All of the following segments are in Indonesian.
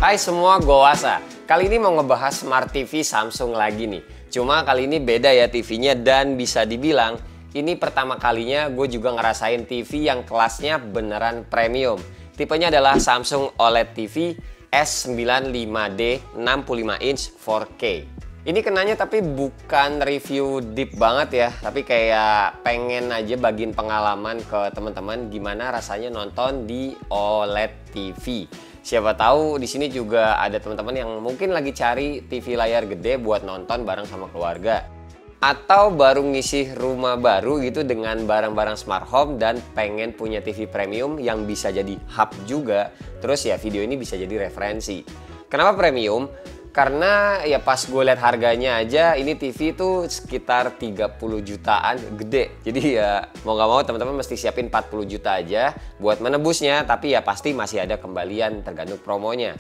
Hai semua, gue Wasa. Kali ini mau ngebahas Smart TV Samsung lagi nih. Cuma kali ini beda ya TV-nya dan bisa dibilang ini pertama kalinya gue juga ngerasain TV yang kelasnya beneran premium. Tipenya adalah Samsung OLED TV S95D 65 inch 4K. Ini kenanya tapi bukan review deep banget ya, tapi kayak pengen aja bagiin pengalaman ke teman-teman gimana rasanya nonton di OLED TV. Siapa tahu di sini juga ada teman-teman yang mungkin lagi cari TV layar gede buat nonton bareng sama keluarga. Atau baru ngisi rumah baru gitu dengan barang-barang smart home dan pengen punya TV premium yang bisa jadi hub juga. Terus ya video ini bisa jadi referensi. Kenapa premium? Karena ya pas gue lihat harganya aja ini TV tuh sekitar 30 jutaan, gede. Jadi ya mau gak mau teman-teman mesti siapin 40 juta aja buat menebusnya. Tapi ya pasti masih ada kembalian tergantung promonya.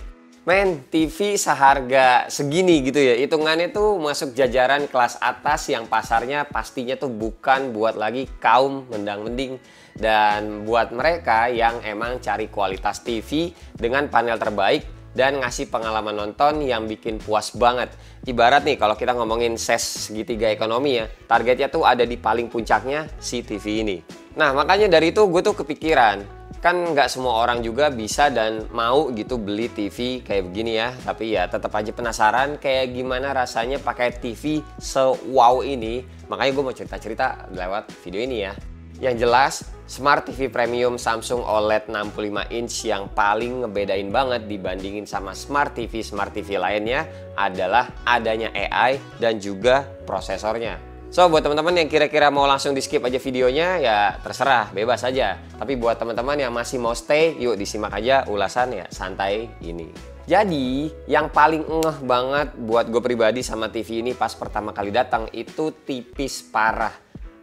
Men, TV seharga segini gitu ya, hitungannya tuh masuk jajaran kelas atas yang pasarnya pastinya tuh bukan buat lagi kaum mendang-mending. Dan buat mereka yang emang cari kualitas TV dengan panel terbaik dan ngasih pengalaman nonton yang bikin puas banget. Ibarat nih kalau kita ngomongin ses segitiga ekonomi ya, targetnya tuh ada di paling puncaknya si TV ini. Nah makanya dari itu gue tuh kepikiran, kan nggak semua orang juga bisa dan mau gitu beli TV kayak begini ya. Tapi ya tetap aja penasaran kayak gimana rasanya pakai TV se-wow ini. Makanya gue mau cerita-cerita lewat video ini ya. Yang jelas, Smart TV Premium Samsung OLED 65 inch yang paling ngebedain banget dibandingin sama Smart TV lainnya adalah adanya AI dan juga prosesornya. So, buat teman-teman yang kira-kira mau langsung di skip aja videonya, ya terserah, bebas aja. Tapi buat teman-teman yang masih mau stay, yuk disimak aja ulasan ya santai ini. Jadi, yang paling ngeh banget buat gue pribadi sama TV ini pas pertama kali datang itu tipis parah.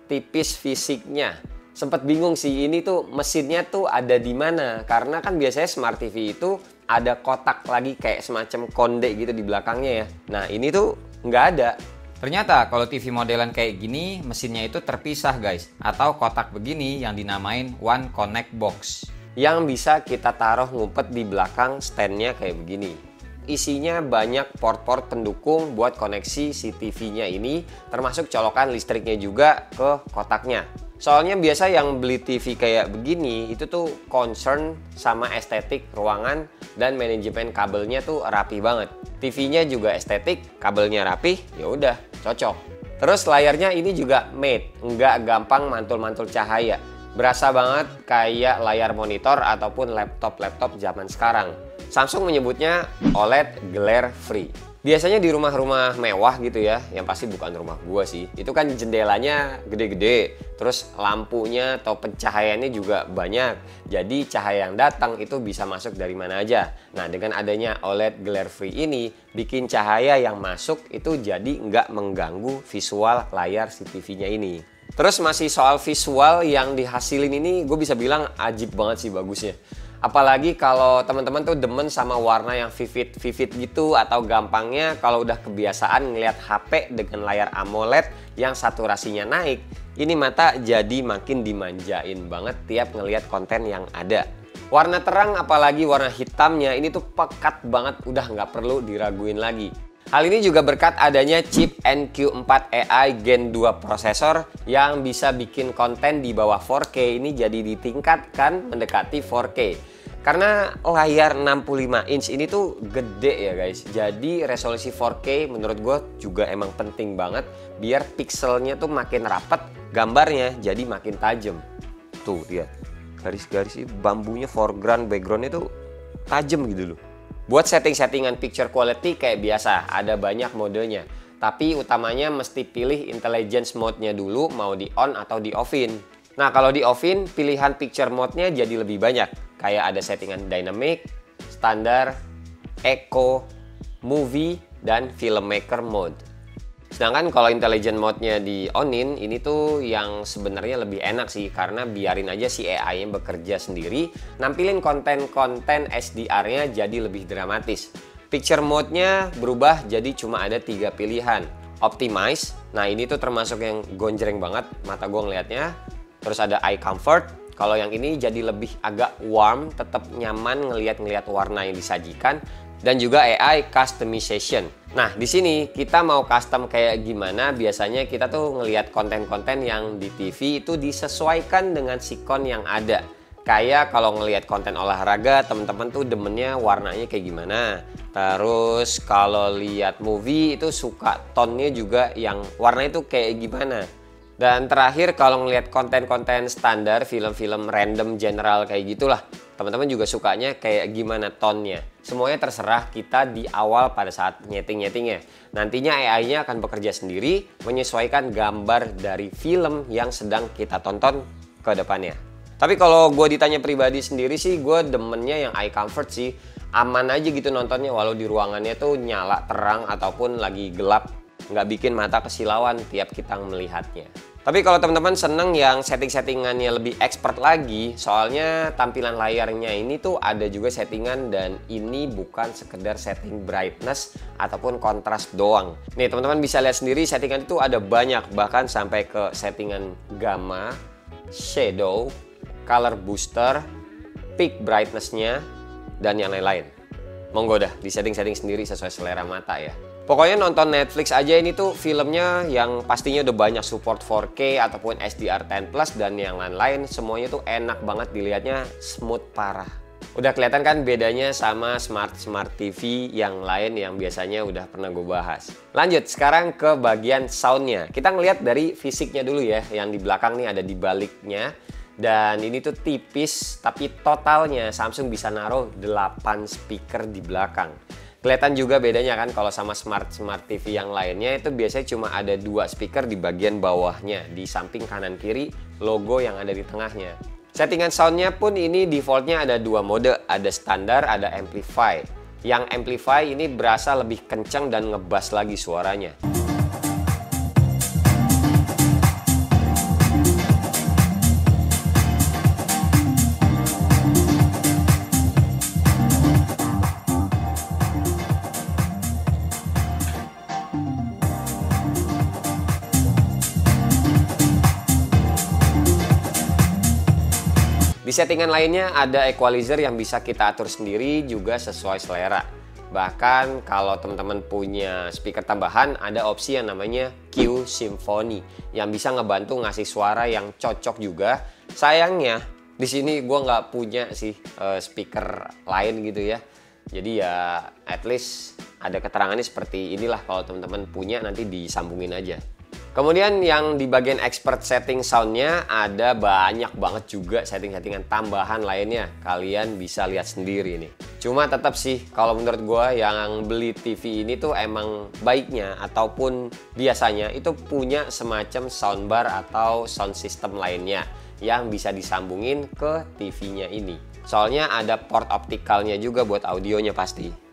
Tipis fisiknya. Sempet bingung sih ini tuh mesinnya tuh ada di mana, karena kan biasanya Smart TV itu ada kotak lagi kayak semacam konde gitu di belakangnya ya. Nah ini tuh nggak ada. Ternyata kalau TV modelan kayak gini mesinnya itu terpisah guys, atau kotak begini yang dinamain One Connect Box yang bisa kita taruh ngumpet di belakang standnya kayak begini. Isinya banyak port-port pendukung buat koneksi si TV-nya ini, termasuk colokan listriknya juga ke kotaknya. Soalnya biasa yang beli TV kayak begini itu tuh concern sama estetik ruangan dan manajemen kabelnya tuh rapi banget. TV-nya juga estetik, kabelnya rapi, ya udah cocok. Terus layarnya ini juga matte, nggak gampang mantul-mantul cahaya. Berasa banget kayak layar monitor ataupun laptop zaman sekarang. Samsung menyebutnya OLED glare free. Biasanya di rumah-rumah mewah gitu ya, yang pasti bukan rumah gua sih. Itu kan jendelanya gede-gede, terus lampunya atau pencahayaannya juga banyak. Jadi cahaya yang datang itu bisa masuk dari mana aja. Nah dengan adanya OLED glare free ini, bikin cahaya yang masuk itu jadi nggak mengganggu visual layar si TV-nya ini. Terus masih soal visual yang dihasilin ini, gue bisa bilang ajib banget sih bagusnya. Apalagi kalau teman-teman tuh demen sama warna yang vivid gitu, atau gampangnya kalau udah kebiasaan ngeliat HP dengan layar AMOLED yang saturasinya naik, ini mata jadi makin dimanjain banget tiap ngeliat konten yang ada. Warna terang apalagi warna hitamnya ini tuh pekat banget, udah nggak perlu diraguin lagi. Hal ini juga berkat adanya chip NQ4 AI Gen 2 prosesor yang bisa bikin konten di bawah 4K ini jadi ditingkatkan mendekati 4K. Karena layar 65 inch ini tuh gede ya guys. Jadi resolusi 4K menurut gue juga emang penting banget biar pixelnya tuh makin rapat, gambarnya jadi makin tajam. Tuh dia, garis-garis bambunya foreground, backgroundnya tuh tajam gitu loh. Buat setting-settingan picture quality kayak biasa, ada banyak modenya. Tapi utamanya mesti pilih intelligence mode-nya dulu, mau di on atau di off-in. Nah kalau di off-in, pilihan picture mode-nya jadi lebih banyak. Kayak ada settingan dynamic, standar, eco, movie, dan filmmaker mode. Sedangkan kalau intelligent mode-nya di on-in, ini tuh yang sebenarnya lebih enak sih, karena biarin aja si AI-nya bekerja sendiri, nampilin konten-konten SDR-nya jadi lebih dramatis. Picture mode-nya berubah jadi cuma ada 3 pilihan. Optimize, nah ini tuh termasuk yang gonjreng banget mata gue ngeliatnya. Terus ada eye comfort, Kalau yang ini jadi lebih agak warm, tetap nyaman ngelihat warna yang disajikan, dan juga AI customization. Nah, di sini kita mau custom kayak gimana? Biasanya kita tuh ngelihat konten-konten yang di TV itu disesuaikan dengan sikon yang ada. Kayak kalau ngelihat konten olahraga, teman-teman tuh demennya warnanya kayak gimana. Terus kalau lihat movie itu suka tonnya juga yang warna itu kayak gimana. Dan terakhir kalau ngelihat konten-konten standar, film-film random general kayak gitulah, teman-teman juga sukanya kayak gimana tonnya. Semuanya terserah kita di awal pada saat nyeting-nyetingnya. Nantinya AI-nya akan bekerja sendiri menyesuaikan gambar dari film yang sedang kita tonton ke depannya. Tapi kalau gue ditanya pribadi sendiri sih, gue demennya yang eye comfort sih. Aman aja gitu nontonnya walau di ruangannya tuh nyala terang ataupun lagi gelap. Nggak bikin mata kesilauan tiap kita melihatnya. Tapi kalau teman-teman seneng yang setting-settingannya lebih expert lagi, soalnya tampilan layarnya ini tuh ada juga settingan dan ini bukan sekedar setting brightness ataupun kontras doang. Nih teman-teman bisa lihat sendiri settingan itu ada banyak, bahkan sampai ke settingan gamma, shadow, color booster, peak brightness-nya, dan yang lain-lain. Monggo dah di setting-setting sendiri sesuai selera mata ya. Pokoknya nonton Netflix aja ini tuh filmnya yang pastinya udah banyak support 4K ataupun HDR10+ dan yang lain-lain, semuanya tuh enak banget dilihatnya, smooth parah. Udah kelihatan kan bedanya sama smart TV yang lain yang biasanya udah pernah gue bahas. Lanjut sekarang ke bagian soundnya. Kita ngelihat dari fisiknya dulu ya, yang di belakang nih ada di baliknya. Dan ini tuh tipis, tapi totalnya Samsung bisa naruh 8 speaker di belakang. Kelihatan juga bedanya kan kalau sama smart TV yang lainnya itu biasanya cuma ada 2 speaker di bagian bawahnya, di samping kanan kiri, logo yang ada di tengahnya. Settingan soundnya pun ini defaultnya ada 2 mode, ada standar, ada amplify. Yang amplify ini berasa lebih kencang dan ngebas lagi suaranya. Di settingan lainnya ada equalizer yang bisa kita atur sendiri juga sesuai selera. Bahkan kalau teman-teman punya speaker tambahan ada opsi yang namanya Q Symphony yang bisa ngebantu ngasih suara yang cocok juga. Sayangnya di sini gue nggak punya sih speaker lain gitu ya. Jadi ya at least ada keterangannya seperti inilah, kalau teman-teman punya nanti disambungin aja. Kemudian yang di bagian expert setting soundnya ada banyak banget juga setting-settingan tambahan lainnya. Kalian bisa lihat sendiri nih. Cuma tetap sih kalau menurut gue yang beli TV ini tuh emang baiknya ataupun biasanya itu punya semacam soundbar atau sound system lainnya yang bisa disambungin ke TV-nya ini. Soalnya ada port optikalnya juga buat audionya pasti.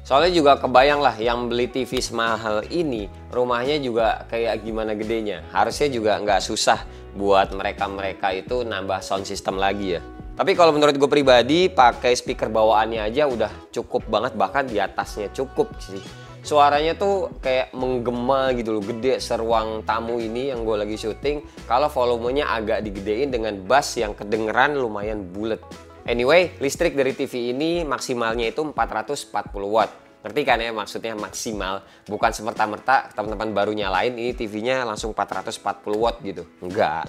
Soalnya juga kebayang lah yang beli TV semahal ini, rumahnya juga kayak gimana gedenya. Harusnya juga nggak susah buat mereka itu nambah sound system lagi ya. Tapi kalau menurut gue pribadi, pakai speaker bawaannya aja udah cukup banget, bahkan di atasnya cukup sih. Suaranya tuh kayak menggema gitu loh, gede seruang tamu ini yang gue lagi syuting. Kalau volumenya agak digedein dengan bass yang kedengeran lumayan bulet. Anyway, listrik dari TV ini maksimalnya itu 440 watt. Ngerti kan ya maksudnya maksimal? Bukan semerta-merta teman-teman baru nyalain ini TV-nya langsung 440 watt gitu. Enggak.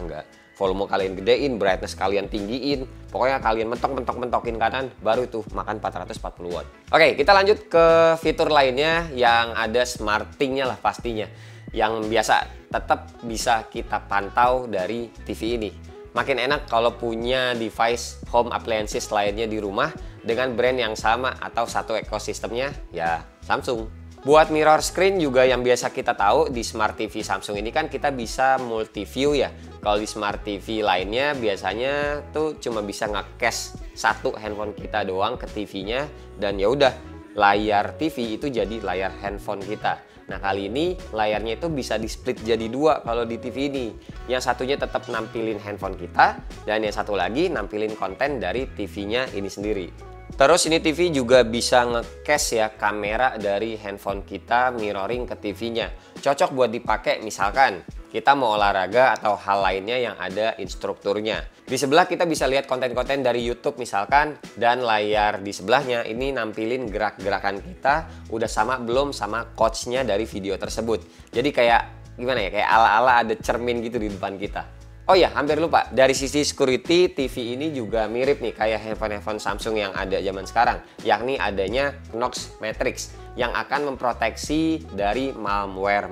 Volume kalian gedein, brightness kalian tinggiin. Pokoknya kalian mentok-mentokin kanan, baru itu makan 440 watt. Oke, kita lanjut ke fitur lainnya yang ada smarting-nya lah pastinya. Yang biasa tetap bisa kita pantau dari TV ini. Makin enak kalau punya device home appliances lainnya di rumah dengan brand yang sama atau satu ekosistemnya ya Samsung. Buat mirror screen juga yang biasa kita tahu di Smart TV Samsung ini kan kita bisa multi view ya. Kalau di Smart TV lainnya biasanya tuh cuma bisa nge-cache satu handphone kita doang ke TV-nya dan ya udah layar TV itu jadi layar handphone kita. Nah kali ini layarnya itu bisa di split jadi 2 kalau di TV ini. Yang satunya tetap nampilin handphone kita dan yang satu lagi nampilin konten dari TV-nya ini sendiri. Terus ini TV juga bisa nge-cache ya kamera dari handphone kita mirroring ke TV-nya. Cocok buat dipakai misalkan kita mau olahraga atau hal lainnya yang ada instrukturnya. Di sebelah kita bisa lihat konten-konten dari YouTube misalkan, dan layar di sebelahnya ini nampilin gerak-gerakan kita udah sama belum sama coachnya dari video tersebut. Jadi kayak gimana ya, kayak ala-ala ada cermin gitu di depan kita. Oh ya, hampir lupa, dari sisi security TV ini juga mirip nih kayak handphone Samsung yang ada zaman sekarang, yakni adanya Knox Matrix yang akan memproteksi dari malware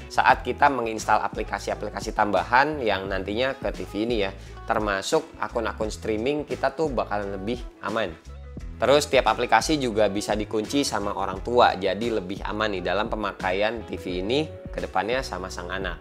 saat kita menginstal aplikasi-aplikasi tambahan yang nantinya ke TV ini ya, termasuk akun-akun streaming kita tuh bakalan lebih aman. Terus tiap aplikasi juga bisa dikunci sama orang tua, jadi lebih aman nih dalam pemakaian TV ini ke depannya sama sang anak.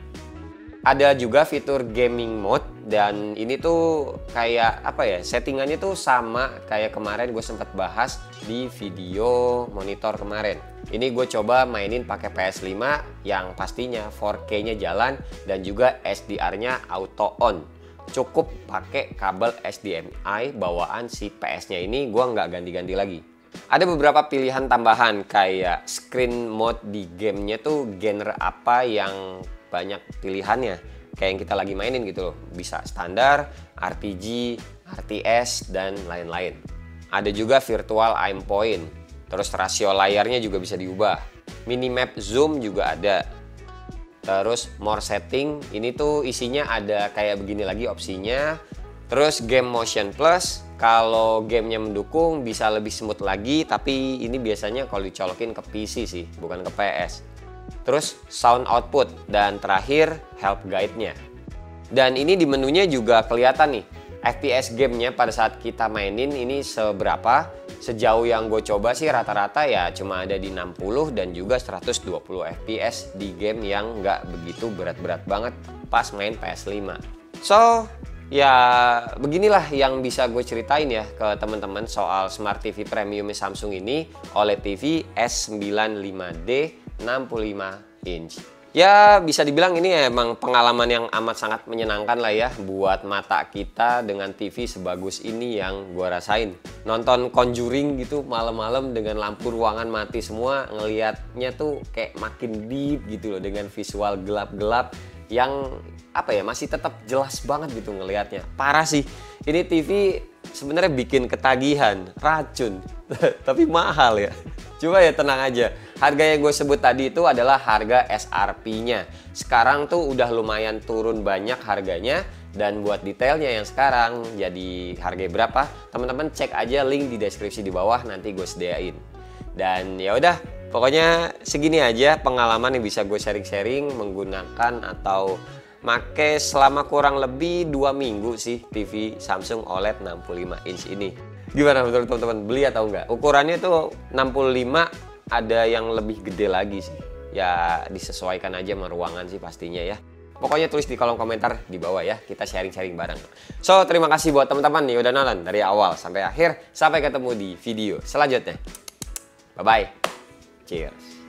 Ada juga fitur gaming mode, dan ini tuh kayak apa ya, settingannya tuh sama kayak kemarin gue sempat bahas di video monitor kemarin. Ini gue coba mainin pakai PS5 yang pastinya 4K-nya jalan dan juga SDR-nya auto on. Cukup pakai kabel HDMI bawaan si PS-nya ini, gue nggak ganti-ganti lagi. Ada beberapa pilihan tambahan kayak screen mode di gamenya tuh genre apa yang banyak pilihannya kayak yang kita lagi mainin gitu loh, bisa standar, RPG, RTS, dan lain-lain. Ada juga virtual aim point, terus rasio layarnya juga bisa diubah, minimap zoom juga ada, terus more setting, ini tuh isinya ada kayak begini lagi opsinya. Terus game motion plus, kalau gamenya mendukung bisa lebih smooth lagi, tapi ini biasanya kalau dicolokin ke PC sih, bukan ke PS. Terus sound output, dan terakhir help guide-nya. Dan ini di menunya juga kelihatan nih FPS gamenya pada saat kita mainin ini seberapa. Sejauh yang gue coba sih rata-rata ya cuma ada di 60 dan juga 120 FPS di game yang nggak begitu berat-berat banget pas main PS5. So ya beginilah yang bisa gue ceritain ya ke teman-teman soal Smart TV Premium Samsung ini, OLED TV S95D 65 inch. Ya bisa dibilang ini emang pengalaman yang amat sangat menyenangkan lah ya buat mata kita dengan TV sebagus ini yang gua rasain. Nonton Conjuring gitu malam-malam dengan lampu ruangan mati semua, ngelihatnya tuh kayak makin deep gitu loh, dengan visual gelap-gelap yang apa ya, masih tetap jelas banget gitu ngelihatnya. Parah sih. Ini TV sebenarnya bikin ketagihan, racun, tapi mahal ya. Coba ya tenang aja, harga yang gue sebut tadi itu adalah harga SRP-nya. Sekarang tuh udah lumayan turun banyak harganya, dan buat detailnya yang sekarang jadi harga berapa, teman-teman cek aja link di deskripsi di bawah, nanti gue sediain. Dan ya udah, pokoknya segini aja pengalaman yang bisa gue sharing-sharing menggunakan atau make selama kurang lebih 2 minggu sih TV Samsung OLED 65 inch ini. Gimana menurut teman-teman, beli atau enggak? Ukurannya tuh 65, ada yang lebih gede lagi sih. Ya disesuaikan aja sama ruangan sih pastinya ya. Pokoknya tulis di kolom komentar di bawah ya, kita sharing-sharing bareng. So terima kasih buat teman-teman nih udah nonton dari awal sampai akhir. Sampai ketemu di video selanjutnya. Bye-bye. Cheers.